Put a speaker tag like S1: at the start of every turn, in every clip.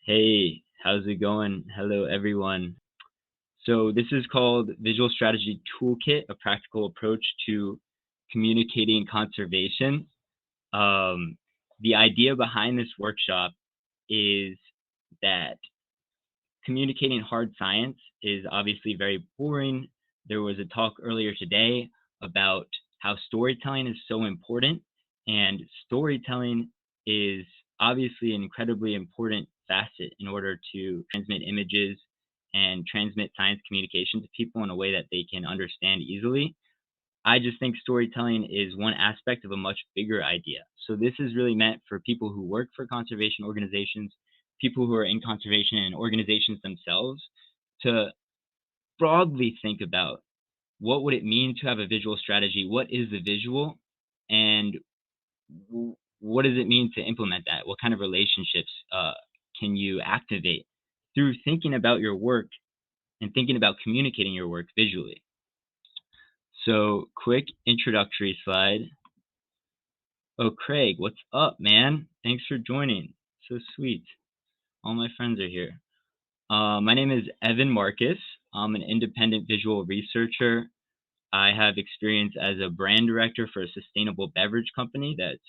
S1: Hey, how's it going? Hello, everyone. So, this is called Visual Strategy Toolkit, a practical approach to communicating conservation. Um, the idea behind this workshop is that communicating hard science is obviously very boring. There was a talk earlier today about how storytelling is so important, and storytelling is obviously an incredibly important facet in order to transmit images and transmit science communication to people in a way that they can understand easily. I just think storytelling is one aspect of a much bigger idea. So this is really meant for people who work for conservation organizations, people who are in conservation and organizations themselves, to broadly think about what would it mean to have a visual strategy? What is the visual? And what does it mean to implement that? What kind of relationships can you activate through thinking about your work and thinking about communicating your work visually? So, quick introductory slide. Oh, Craig, what's up, man? Thanks for joining. So sweet. All my friends are here. My name is Evan Marcus. I'm an independent visual researcher. I have experience as a brand director for a sustainable beverage company that's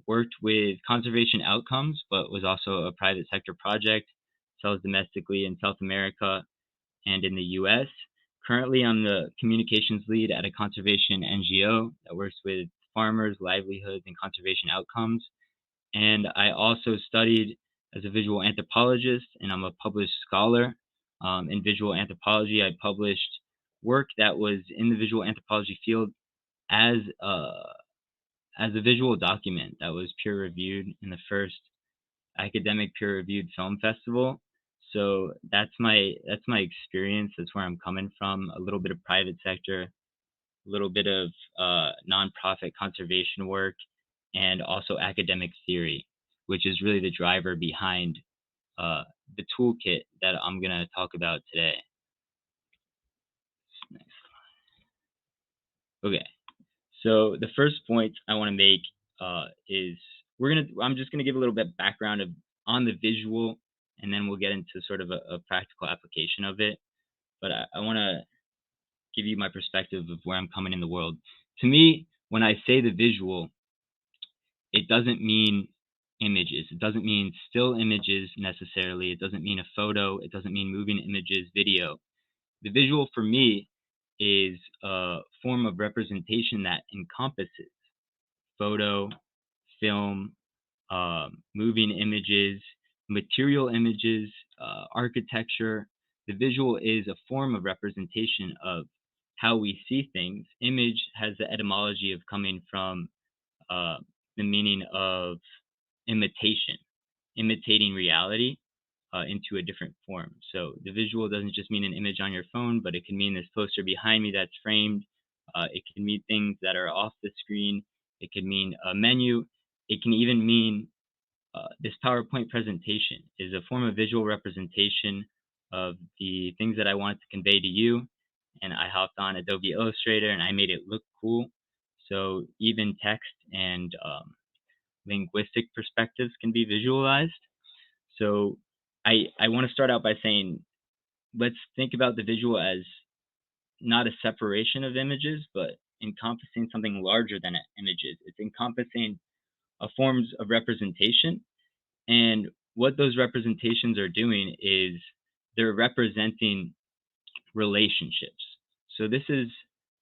S1: worked with conservation outcomes, but was also a private sector project, sells domestically in South America and in the US. Currently, I'm the communications lead at a conservation NGO that works with farmers, livelihoods, and conservation outcomes. And I also studied as a visual anthropologist, and I'm a published scholar in visual anthropology. I published work that was in the visual anthropology field as a as a visual document that was peer reviewed in the first academic peer reviewed film festival. So that's my experience. That's where I'm coming from. A little bit of private sector, a little bit of nonprofit conservation work, and also academic theory, which is really the driver behind uh, the toolkit that I'm gonna talk about today. Okay, so the first point I want to make is I'm just gonna give a little bit background on the visual, and then we'll get into sort of a practical application of it. But I want to give you my perspective of where I'm coming in the world. To me, when I say the visual, it doesn't mean images. It doesn't mean still images necessarily. It doesn't mean a photo. It doesn't mean moving images, video. The visual for me is a form of representation that encompasses photo, film, moving images, material images, architecture. The visual is a form of representation of how we see things. Image has the etymology of coming from uh, the meaning of imitation, imitating reality into a different form. So the visual doesn't just mean an image on your phone, but it can mean this poster behind me that's framed. It can mean things that are off the screen. It can mean a menu. It can even mean this PowerPoint presentation is a form of visual representation of the things that I wanted to convey to you. And I hopped on Adobe Illustrator and I made it look cool. So even text and linguistic perspectives can be visualized. So I want to start out by saying, let's think about the visual as not a separation of images, but encompassing something larger than images. It's encompassing forms of representation. And what those representations are doing is they're representing relationships. So this is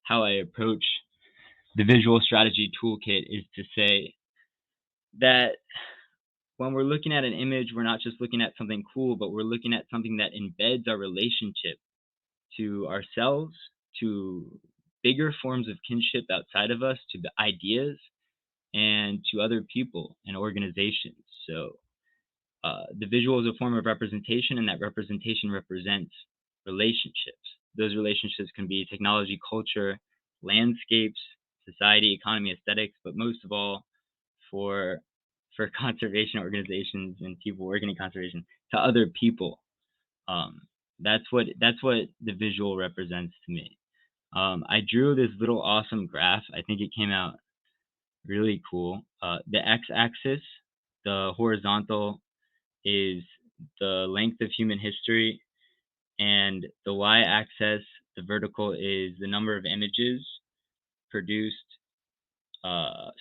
S1: how I approach the visual strategy toolkit, is to say that when we're looking at an image, we're not just looking at something cool, but we're looking at something that embeds our relationship to ourselves, to bigger forms of kinship outside of us, to the ideas, and to other people and organizations. So the visual is a form of representation, and that representation represents relationships. Those relationships can be technology, culture, landscapes, society, economy, aesthetics, but most of all, for conservation organizations and people working in conservation, to other people. Um, that's what the visual represents to me. I drew this little awesome graph. I think it came out really cool. The x-axis, the horizontal, is the length of human history, and the y-axis, the vertical, is the number of images produced,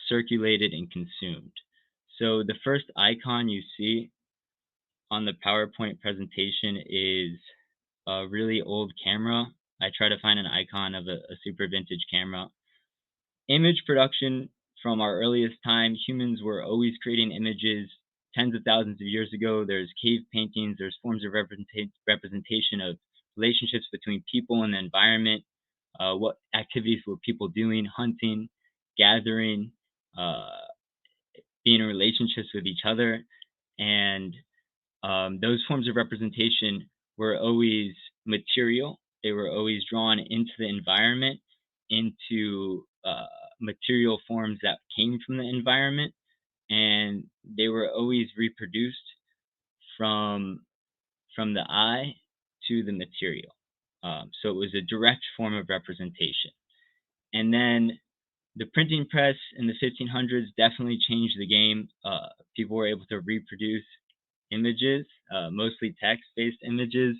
S1: circulated, and consumed. So the first icon you see on the PowerPoint presentation is a really old camera. I try to find an icon of a super vintage camera. Image production from our earliest time, humans were always creating images tens of thousands of years ago. There's cave paintings, there's forms of representation of relationships between people and the environment. What activities were people doing? Hunting, gathering, uh, being in relationships with each other. And those forms of representation were always material. They were always drawn into the environment, into material forms that came from the environment, and they were always reproduced from the eye to the material. So it was a direct form of representation. And then the printing press in the 1500s definitely changed the game. People were able to reproduce images, mostly text-based images,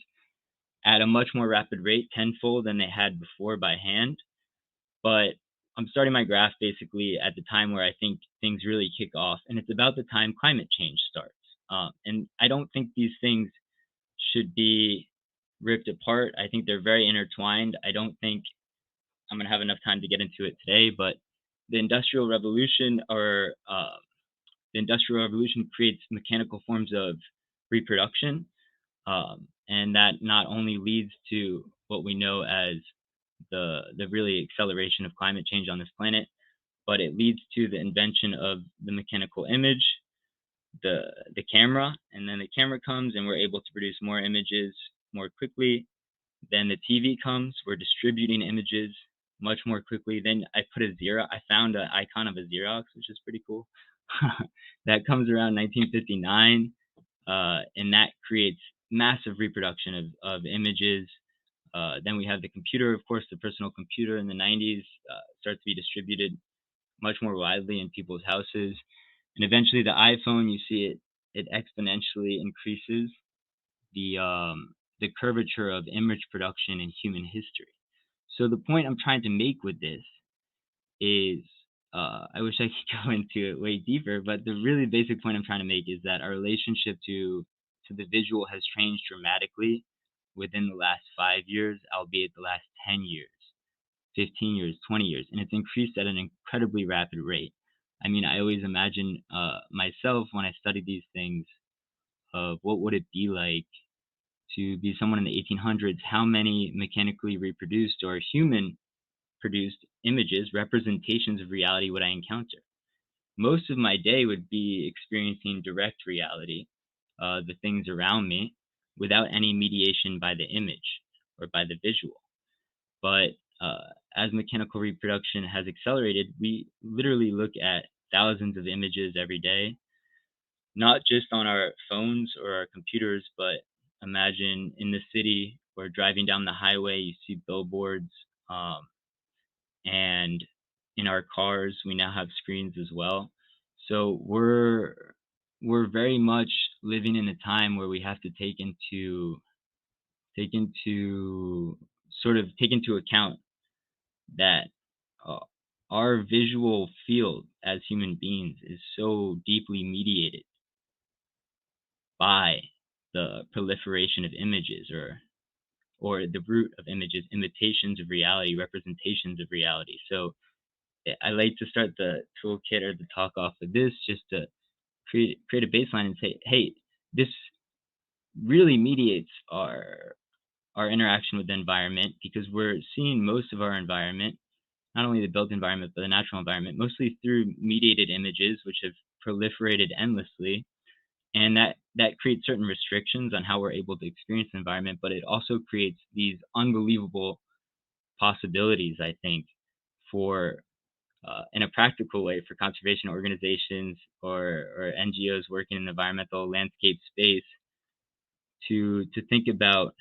S1: at a much more rapid rate, tenfold than they had before by hand. But I'm starting my graph basically at the time where I think things really kick off, and it's about the time climate change starts. And I don't think these things should be ripped apart. I think they're very intertwined. I don't think I'm going to have enough time to get into it today, but the Industrial Revolution, or the Industrial Revolution, creates mechanical forms of reproduction, and that not only leads to what we know as the really acceleration of climate change on this planet, but it leads to the invention of the mechanical image, the camera, and then the camera comes and we're able to produce more images more quickly. Then the TV comes, we're distributing images much more quickly. Then I put a zero. I found an icon of a Xerox, which is pretty cool. That comes around 1959, and that creates massive reproduction of images. Then we have the computer, of course, the personal computer in the 90s starts to be distributed much more widely in people's houses. And eventually the iPhone, you see it exponentially increases the curvature of image production in human history. So the point I'm trying to make with this is, I wish I could go into it way deeper, but the really basic point I'm trying to make is that our relationship to the visual has changed dramatically within the last 5 years, albeit the last 10 years, 15 years, 20 years, and it's increased at an incredibly rapid rate. I mean, I always imagine myself when I study these things of what would it be like to be someone in the 1800s, how many mechanically reproduced or human produced images, representations of reality would I encounter? Most of my day would be experiencing direct reality, the things around me, without any mediation by the image or by the visual. But as mechanical reproduction has accelerated, we literally look at thousands of images every day, not just on our phones or our computers, but imagine in the city or driving down the highway, you see billboards, and in our cars, we now have screens as well. So we're very much living in a time where we have to take into take into account that uh, our visual field as human beings is so deeply mediated by the proliferation of images, or the root of images, imitations of reality, representations of reality. So I like to start the toolkit or the talk off with this, just to create a baseline and say, hey, this really mediates our interaction with the environment, because we're seeing most of our environment, not only the built environment but the natural environment, mostly through mediated images, which have proliferated endlessly, and that creates certain restrictions on how we're able to experience the environment. But it also creates these unbelievable possibilities, I think, for in a practical way, for conservation organizations or NGOs working in the environmental landscape space to think about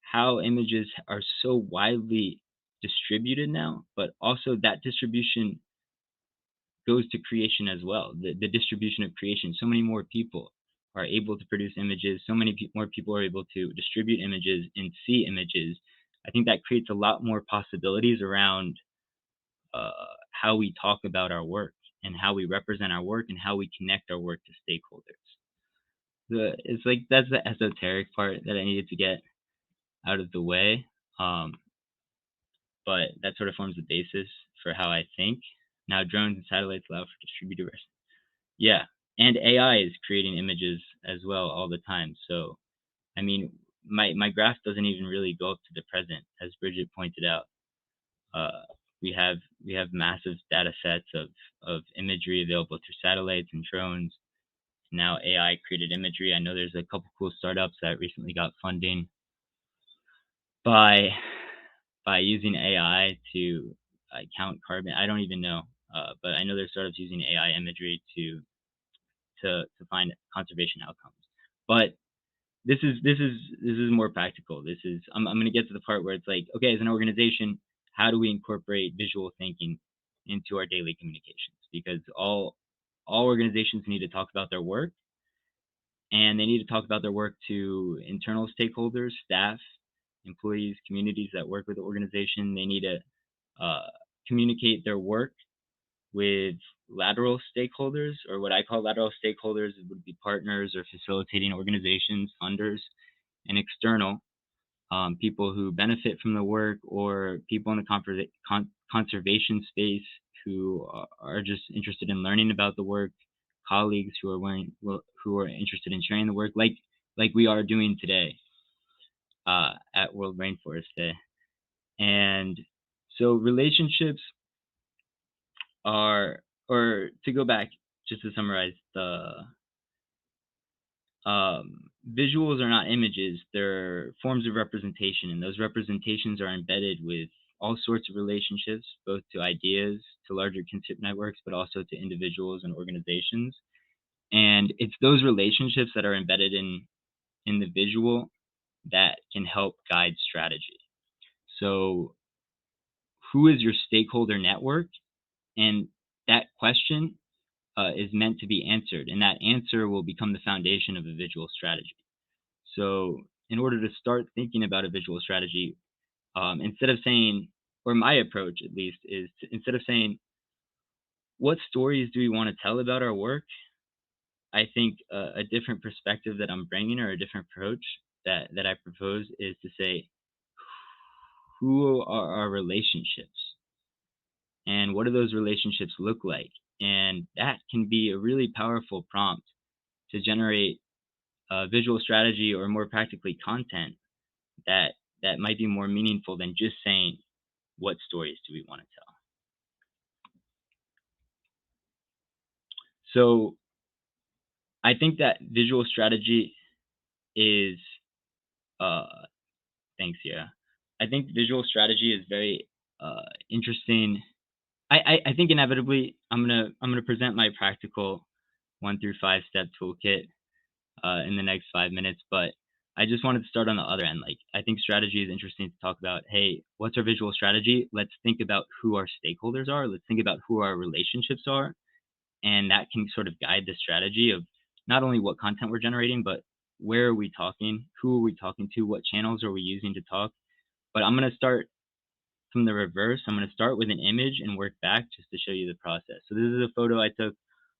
S1: how images are so widely distributed now, but also that distribution goes to creation as well. The distribution of creation. So many more people are able to produce images, so many more people are able to distribute images and see images. I think that creates a lot more possibilities around uh, how we talk about our work and how we represent our work and how we connect our work to stakeholders. It's like that's the esoteric part that I needed to get out of the way. Um, but that sort of forms the basis for how I think. Now, drones and satellites allow for distributed. Yeah, and AI is creating images as well all the time. So, I mean, my graph doesn't even really go up to the present, as Bridget pointed out. Uh, we have massive data sets of imagery available through satellites and drones. Now AI created imagery. I know there's a couple cool startups that recently got funding by using AI to count carbon. I don't even know, but I know there's startups using AI imagery to find conservation outcomes. But this is more practical. This is I'm going to get to the part where it's like, okay, as an organization, how do we incorporate visual thinking into our daily communications? Because all organizations need to talk about their work, and they need to talk about their work to internal stakeholders, staff, employees, communities that work with the organization. They need to communicate their work with lateral stakeholders, or what I call lateral stakeholders would be partners or facilitating organizations, funders, and external people who benefit from the work, or people in the conservation space who are just interested in learning about the work, colleagues who are interested in sharing the work, like we are doing today at World Rainforest Day. And so relationships are, or to go back, just to summarize, the visuals are not images, they're forms of representation, and those representations are embedded with all sorts of relationships, both to ideas, to larger kinship networks, but also to individuals and organizations. And it's those relationships that are embedded in the visual that can help guide strategy. So who is your stakeholder network? And that question is meant to be answered, and that answer will become the foundation of a visual strategy. So in order to start thinking about a visual strategy, instead of saying, or my approach at least, is instead of saying, what stories do we want to tell about our work? I think a different perspective that I'm bringing, or a different approach that I propose, is to say, who are our relationships? And what do those relationships look like? And that can be a really powerful prompt to generate a visual strategy, or more practically content that might be more meaningful than just saying, what stories do we want to tell? So I think that visual strategy is thanks, yeah. I think visual strategy is very interesting. I think inevitably I'm gonna present my practical 1 through 5 step toolkit in the next 5 minutes, but I just wanted to start on the other end. Like, I think strategy is interesting to talk about. Hey, what's our visual strategy? Let's think about who our stakeholders are. Let's think about who our relationships are, and that can sort of guide the strategy of not only what content we're generating, but where are we talking, who are we talking to, what channels are we using to talk. But I'm going to start from the reverse. I'm going to start with an image and work back just to show you the process. So this is a photo I took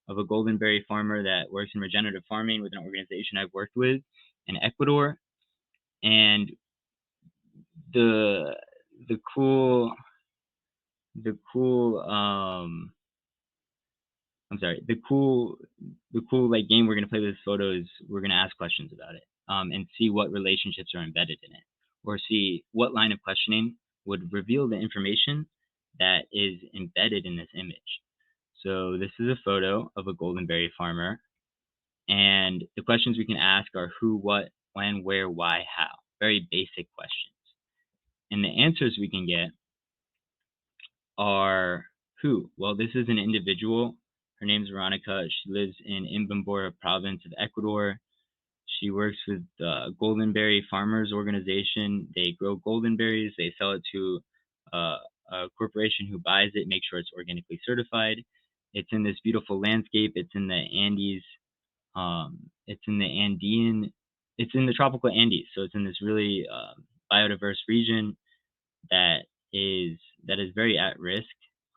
S1: of a goldenberry farmer that works in regenerative farming with an organization I've worked with in Ecuador. And the cool like game we're gonna play with this photo is, we're gonna ask questions about it, and see what relationships are embedded in it, or see what line of questioning would reveal the information that is embedded in this image. So this is a photo of a goldenberry farmer, and the questions we can ask are who, what, when, where, why, how. Very basic questions. And the answers we can get are who. Well, this is an individual. Her name's Veronica. She lives in Imbambura province of Ecuador. She works with the Goldenberry Farmers Organization. They grow goldenberries. They sell it to a corporation who buys it, make sure it's organically certified. It's in this beautiful landscape. It's in the Andes, it's in the Andean, it's in the tropical Andes, so it's in this really biodiverse region that is that is very at risk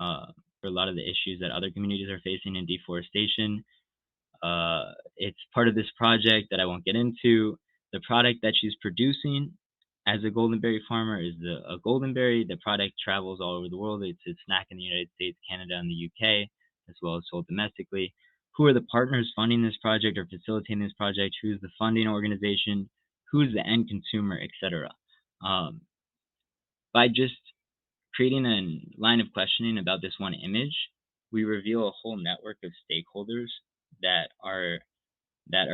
S1: uh, for a lot of the issues that other communities are facing in deforestation. It's part of this project that I won't get into. The product that she's producing as a goldenberry farmer is a goldenberry. The product travels all over the world. It's a snack in the United States, Canada, and the UK, as well as sold domestically. Who are the partners funding this project or facilitating this project? Who's the funding organization? Who's the end consumer, etc. Um, by just creating a line of questioning about this one image, we reveal a whole network of stakeholders that are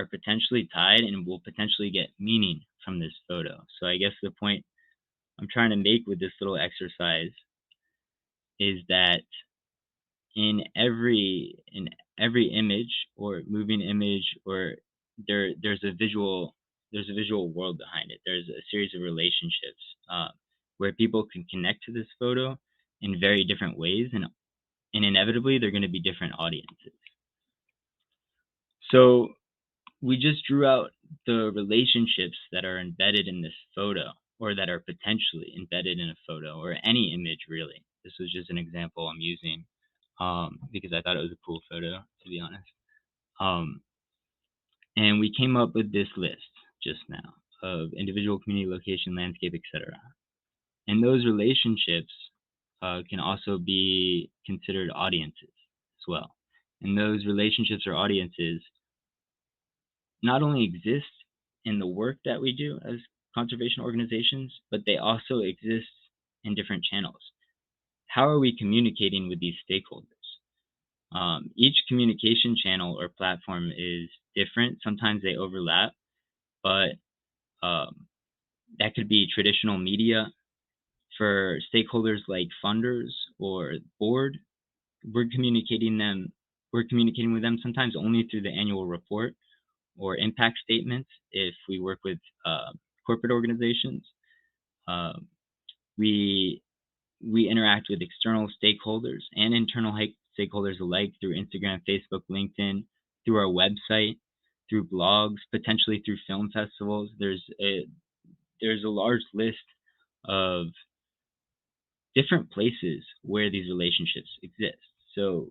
S1: potentially tied and will potentially get meaning from this photo. So I guess the point I'm trying to make with this little exercise is that in every image or moving image, or there's a visual world behind it. There's a series of relationships where people can connect to this photo in very different ways, and inevitably they're going to be different audiences. So we just drew out the relationships that are embedded in this photo, or that are potentially embedded in a photo or any image, really. This was just an example I'm using because I thought it was a cool photo, to be honest. Um, and we came up with this list just now of individual, community, location, landscape, etc. And those relationships can also be considered audiences as well. And those relationships or audiences not only exist in the work that we do as conservation organizations, but they also exist in different channels. How are we communicating with these stakeholders? Each communication channel or platform is different. Sometimes they overlap, but um, that could be traditional media. For stakeholders like funders or board, we're communicating with them sometimes only through the annual report or impact statements if we work with corporate organizations. Um, we we interact with external stakeholders and internal stakeholders alike through Instagram, Facebook, LinkedIn, through our website, through blogs, potentially through film festivals. There's a large list of different places where these relationships exist. So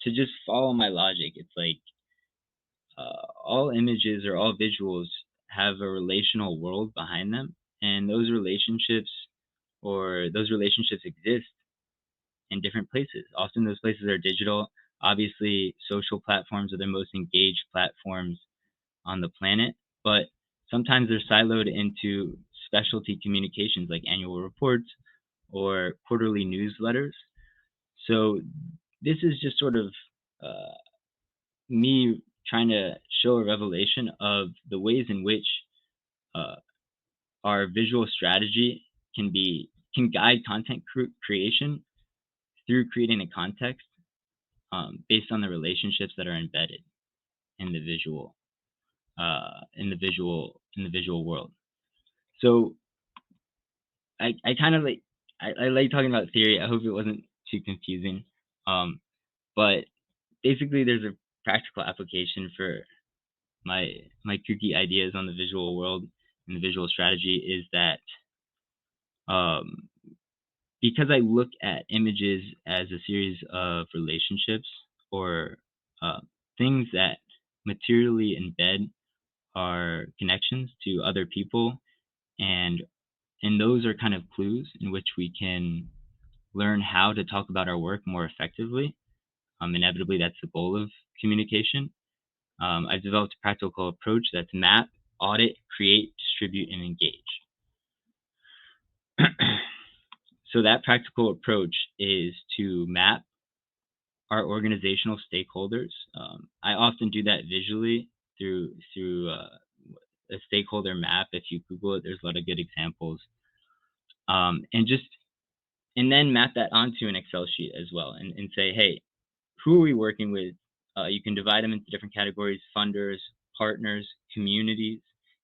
S1: to just follow my logic, it's like all images or all visuals have a relational world behind them, and those relationships exist in different places. Often those places are digital. Obviously, social platforms are the most engaged platforms on the planet, but sometimes they're siloed into specialty communications like annual reports or quarterly newsletters. So this is just sort of uh, me trying to show a revelation of the ways in which uh, our visual strategy can guide content creation through creating a context based on the relationships that are embedded in the visual world. So I kind of like I like talking about theory. I hope it wasn't too confusing. But basically, there's a practical application for my kooky ideas on the visual world and the visual strategy is that um, because I look at images as a series of relationships or uh, things that materially embed our connections to other people, and those are kind of clues in which we can learn how to talk about our work more effectively. Inevitably, that's the goal of communication. I've developed a practical approach that's map, audit, create, distribute, and engage. So that practical approach is to map our organizational stakeholders. I often do that visually through a stakeholder map. If you Google it, there's a lot of good examples. And then map that onto an Excel sheet as well, and say, hey, who are we working with? You can divide them into different categories: funders, partners, communities,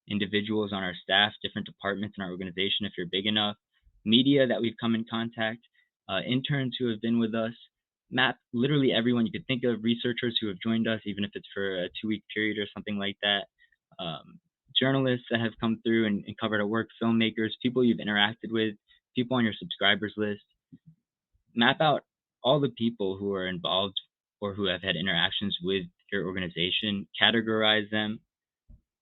S1: individuals on our staff, different departments in our organization if you're big enough, media that we've come in contact, interns who have been with us. Map literally everyone you could think of, researchers who have joined us, even if it's for a 2-week period or something like that. journalists that have come through and covered our work, filmmakers, people you've interacted with, people on your subscribers list. Map out all the people who are involved or who have had interactions with your organization, categorize them,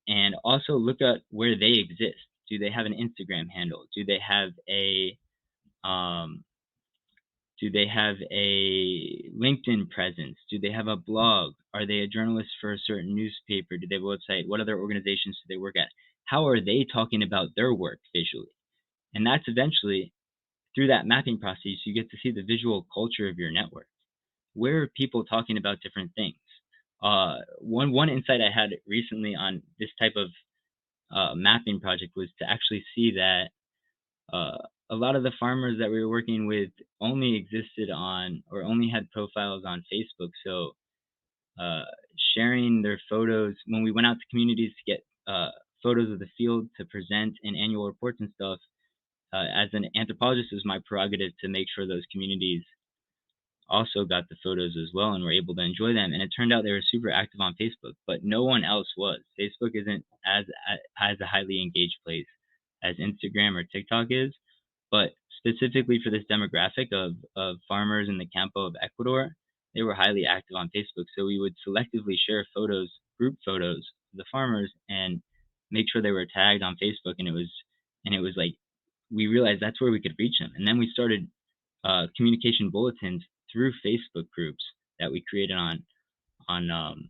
S1: and also look at where they exist. Do they have an Instagram handle? Um, do they have a LinkedIn presence? Do they have a blog? Are they a journalist for a certain newspaper? Do they have a website? What other organizations do they work at? How are they talking about their work visually? And that's eventually, through that mapping process, you get to see the visual culture of your network. Where are people talking about different things? One insight I had recently on this type of mapping project was to actually see that uh, a lot of the farmers that we were working with only existed on or only had profiles on Facebook. So uh, sharing their photos when we went out to communities to get photos of the field to present in annual reports and stuff. As an anthropologist, it was my prerogative to make sure those communities also got the photos as well and were able to enjoy them. And it turned out they were super active on Facebook, but no one else was. Facebook isn't as a highly engaged place as Instagram or TikTok is, but specifically for this demographic of farmers in the Campo of Ecuador, they were highly active on Facebook. So we would selectively share photos, group photos of the farmers, and make sure they were tagged on Facebook. And it was like we realized that's where we could reach them. And then we started communication bulletins through Facebook groups that we created on um,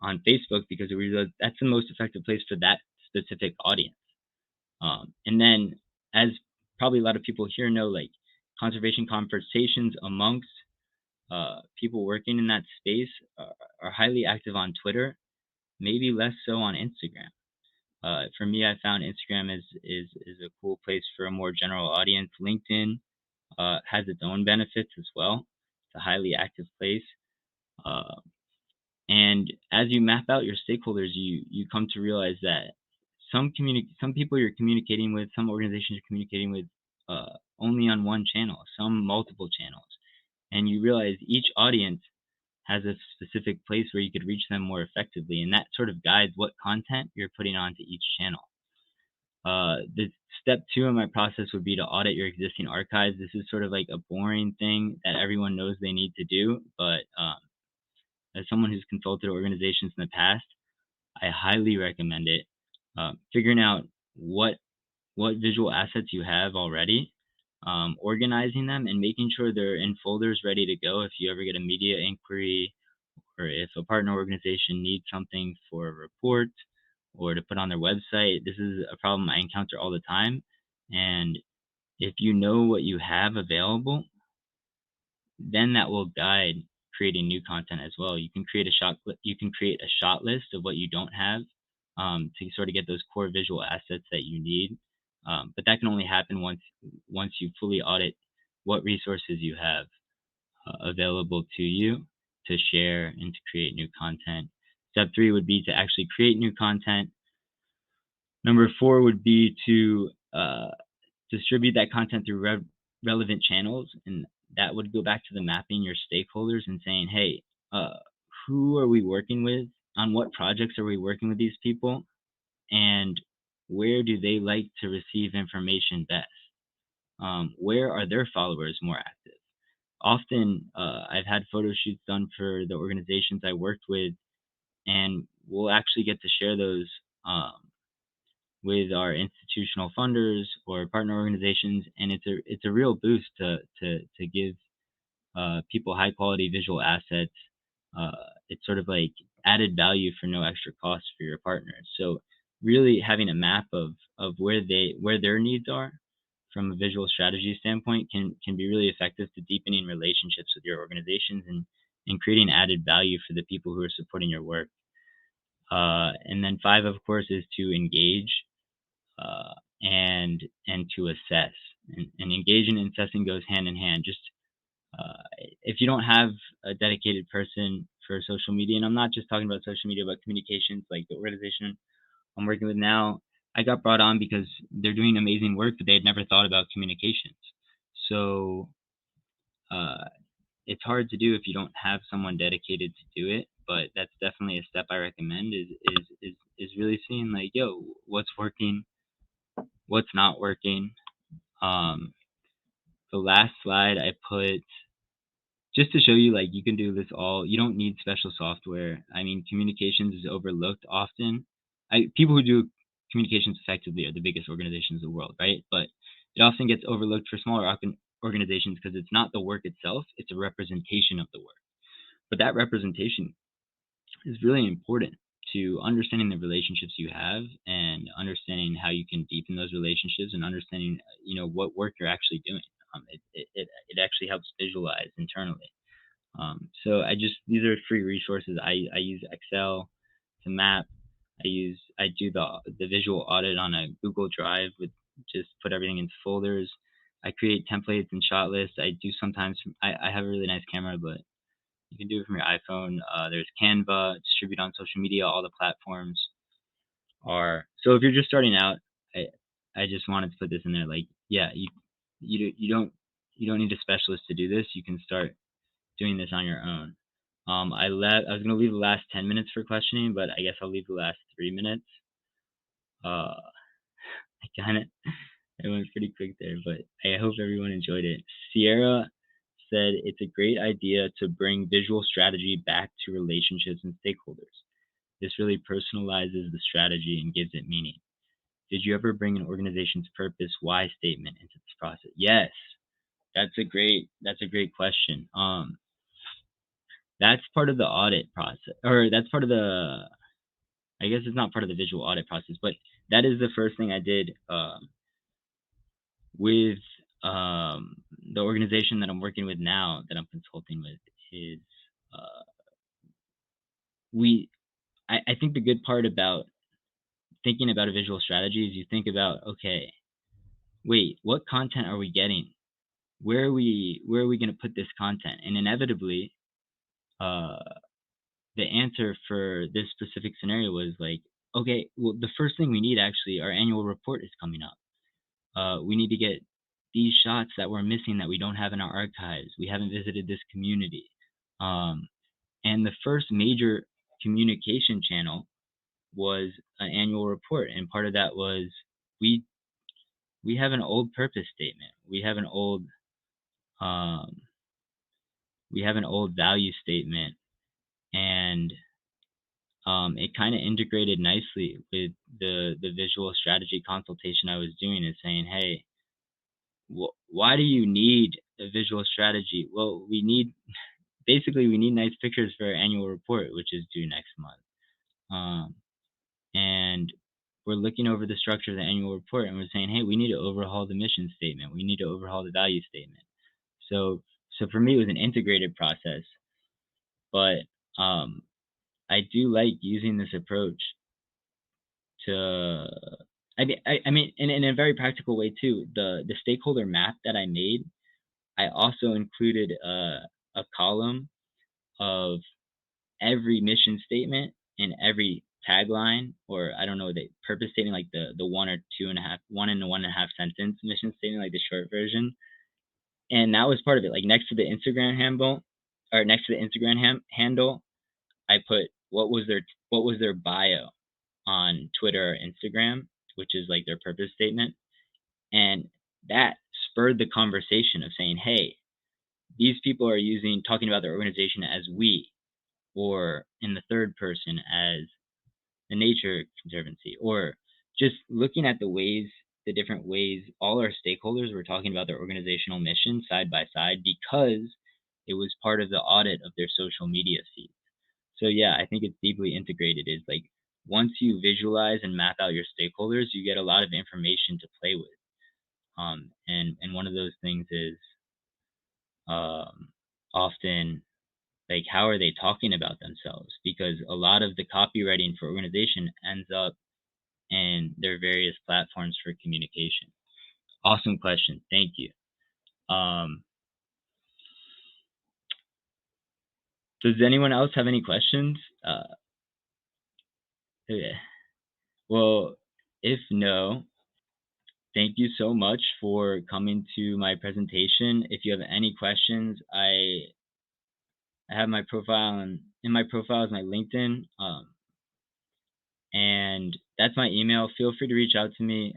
S1: on Facebook because we realized that's the most effective place for that specific audience. And then, as probably a lot of people here know, like conservation conversations amongst people working in that space are highly active on Twitter, maybe less so on Instagram. For me, I found Instagram is a cool place for a more general audience. LinkedIn has its own benefits as well. It's a highly active place. Uh, and as you map out your stakeholders, you come to realize that some people you're communicating with, some organizations you're communicating with only on one channel, some multiple channels. And you realize each audience has a specific place where you could reach them more effectively. And that sort of guides what content you're putting onto each channel. The step two in my process would be to audit your existing archives. This is sort of like a boring thing that everyone knows they need to do, but as someone who's consulted organizations in the past, I highly recommend it. Figuring out what visual assets you have already, organizing them, and making sure they're in folders ready to go if you ever get a media inquiry or if a partner organization needs something for a report or to put on their website. This is a problem I encounter all the time. And if you know what you have available, then that will guide creating new content as well. You can create a shot list of what you don't have to sort of get those core visual assets that you need. But that can only happen once you fully audit what resources you have available to you to share and to create new content. Step three would be to actually create new content. Number four would be to distribute that content through relevant channels, and that would go back to the mapping your stakeholders and saying, hey, who are we working with? On what projects are we working with these people? And where do they like to receive information best? Where are their followers more active? Often, I've had photo shoots done for the organizations I worked with, and we'll actually get to share those with our institutional funders or partner organizations, and it's a real boost to give people high quality visual assets. It's sort of like added value for no extra cost for your partners. So really having a map of where their needs are from a visual strategy standpoint can be really effective to deepening relationships with your organizations and creating added value for the people who are supporting your work. And then five, of course, is to engage uh, and to assess. And engaging and assessing goes hand in hand. Just if you don't have a dedicated person for social media, and I'm not just talking about social media, but communications, like the organization I'm working with now, I got brought on because they're doing amazing work, but they had never thought about communications. So uh, it's hard to do if you don't have someone dedicated to do it. But that's definitely a step I recommend is really seeing like, yo, what's working, what's not working. Um, the last slide I put just to show you like you can do this all. You don't need special software. I mean, communications is overlooked often. People who do communications effectively are the biggest organizations in the world, right? But it often gets overlooked for smaller organizations because it's not the work itself, it's a representation of the work. But that representation is really important to understanding the relationships you have and understanding how you can deepen those relationships and understanding, what work you're actually doing. It actually helps visualize internally. So these are free resources. I use Excel to map. I do the visual audit on a Google Drive with just put everything into folders. I create templates and shot lists. I do sometimes. I have a really nice camera, but you can do it from your iPhone. There's Canva, distribute on social media. All the platforms are. So if you're just starting out, I just wanted to put this in there. Like, yeah, you don't need a specialist to do this. You can start doing this on your own. I was gonna leave the last 10 minutes for questioning, but I guess I'll leave the last 3 minutes. I kind of it went pretty quick there, but I hope everyone enjoyed it. Sierra said it's a great idea to bring visual strategy back to relationships and stakeholders. This really personalizes the strategy and gives it meaning. Did you ever bring an organization's purpose why statement into this process? Yes, that's a great question. That's part of the audit process, or that's part of the. I guess it's not part of the visual audit process, but that is the first thing I did with the organization that I'm working with now, that I'm consulting with, is uh, we. I think the good part about thinking about a visual strategy is you think about, okay, wait, what content are we getting? Where are we going to put this content? And inevitably, uh, the answer for this specific scenario was like, okay, well, the first thing we need, actually, our annual report is coming up. We need to get these shots that we're missing that we don't have in our archives. We haven't visited this community. And the first major communication channel was an annual report. And part of that was we have an old purpose statement. Um, we have an old value statement, and it kind of integrated nicely with the visual strategy consultation I was doing, is saying, hey, why do you need a visual strategy? Well, we need nice pictures for our annual report, which is due next month. And we're looking over the structure of the annual report, and we're saying, hey, we need to overhaul the mission statement. We need to overhaul the value statement. So for me, it was an integrated process, but I do like using this approach to. I mean, in a very practical way too. The stakeholder map that I made, I also included a column of every mission statement and every tagline, or I don't know, the purpose statement, like the 1.5 sentence mission statement, like the short version. And that was part of it. Like next to the Instagram handle, I put what was their bio on Twitter or Instagram, which is like their purpose statement. And that spurred the conversation of saying, hey, these people are talking about their organization as we, or in the third person as the Nature Conservancy, or just looking at the different ways all our stakeholders were talking about their organizational mission side by side, because it was part of the audit of their social media feed. So yeah, I think it's deeply integrated. Is like, once you visualize and map out your stakeholders, you get a lot of information to play with. And one of those things is often, like, how are they talking about themselves? Because a lot of the copywriting for organization ends up in their various platforms for communication. Awesome question. Thank you. Does anyone else have any questions? Okay. Well, if no, thank you so much for coming to my presentation. If you have any questions, I have my profile, and in my profile is my LinkedIn. and that's my email. Feel free to reach out to me.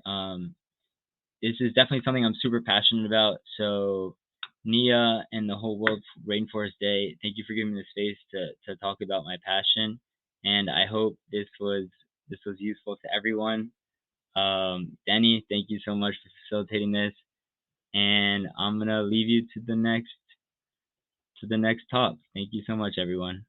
S1: This is definitely something I'm super passionate about. So, Nia and the whole World Rainforest Day, thank you for giving me the space to talk about my passion, and I hope this was useful to everyone. Denny, thank you so much for facilitating this, and I'm gonna leave you to the next talk. Thank you so much, everyone.